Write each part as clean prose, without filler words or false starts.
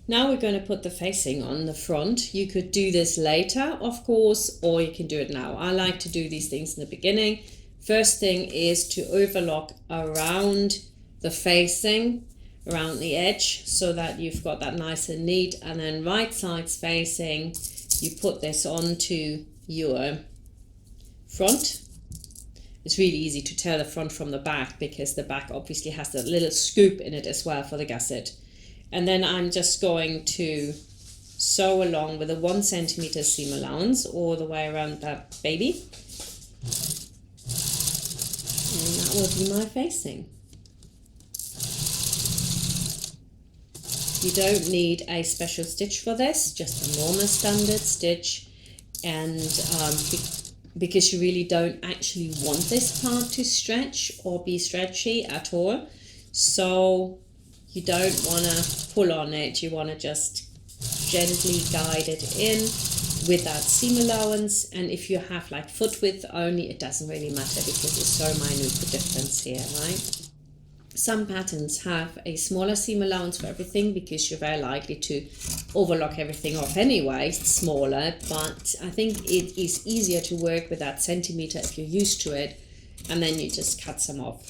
Now we're going to put the facing on the front. You could do this later, of course, or you can do it now. I like to do these things in the beginning. First thing is to overlock around the facing, around the edge, so that you've got that nice and neat. And then right sides facing, you put this onto your front. It's really easy to tell the front from the back because the back obviously has a little scoop in it as well for the gusset. And then I'm just going to sew along with a 1 centimeter seam allowance all the way around that baby. And that will be my facing. You don't need a special stitch for this, just a normal standard stitch. And because you really don't actually want this part to stretch or be stretchy at all. So you don't want to pull on it, you want to just gently guide it in with that seam allowance. And if you have like foot width only, it doesn't really matter because it's so minute the difference here, right? Some patterns have a smaller seam allowance for everything because you're very likely to overlock everything off anyway, it's smaller, but I think it is easier to work with that centimeter if you're used to it, and then you just cut some off.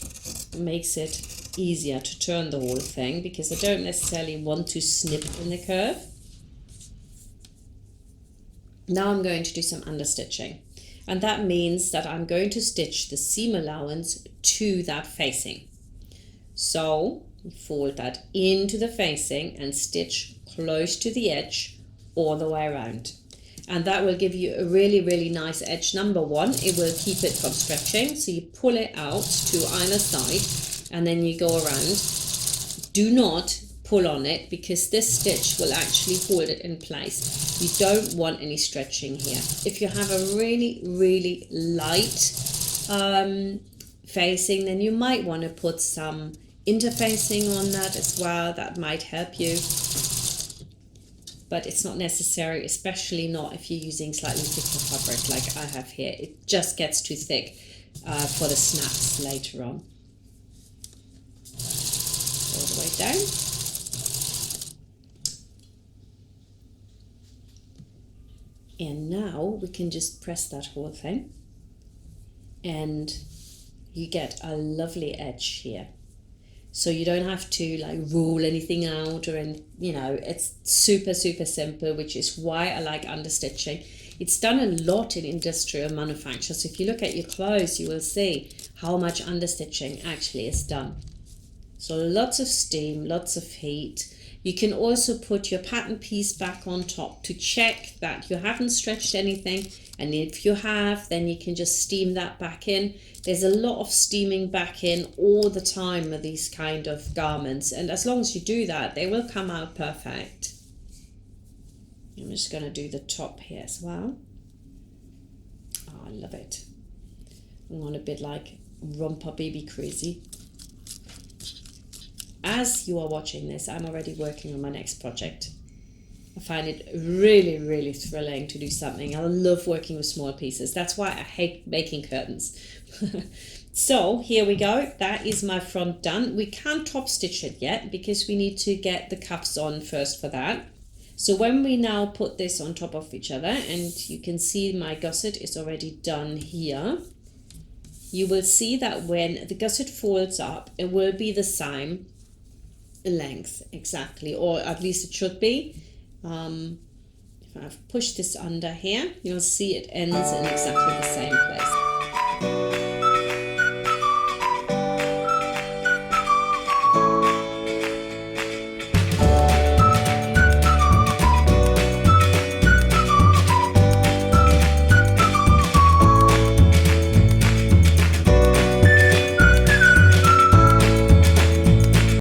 It makes it easier to turn the whole thing because I don't necessarily want to snip in the curve. Now I'm going to do some understitching, and that means that I'm going to stitch the seam allowance to that facing. So you fold that into the facing and stitch close to the edge all the way around. And that will give you a really, really nice edge. Number one, it will keep it from stretching. So you pull it out to either side and then you go around. Do not pull on it because this stitch will actually hold it in place. You don't want any stretching here. If you have a really, really light facing, then you might want to put some interfacing on that as well. That might help you, but it's not necessary, especially not if you're using slightly thicker fabric like I have here. It just gets too thick for the snaps later on. All the way down. And now we can just press that whole thing and you get a lovely edge here. So you don't have to like rule anything out or any, you know, it's super, super simple, which is why I like understitching. It's done a lot in industrial manufacture. So if you look at your clothes, you will see how much understitching actually is done. So lots of steam, lots of heat. You can also put your pattern piece back on top to check that you haven't stretched anything. And if you have, then you can just steam that back in. There's a lot of steaming back in all the time with these kind of garments. And as long as you do that, they will come out perfect. I'm just going to do the top here as well. Oh, I love it. I'm on a bit like romper baby crazy. As you are watching this, I'm already working on my next project. I find it really, really thrilling to do something. I love working with small pieces. That's why I hate making curtains. So here we go. That is my front done. We can't top stitch it yet because we need to get the cuffs on first for that. So when we now put this on top of each other, and you can see my gusset is already done here, you will see that when the gusset folds up, it will be the same length exactly, or at least it should be. If I've pushed this under here, you'll see it ends in exactly the same place.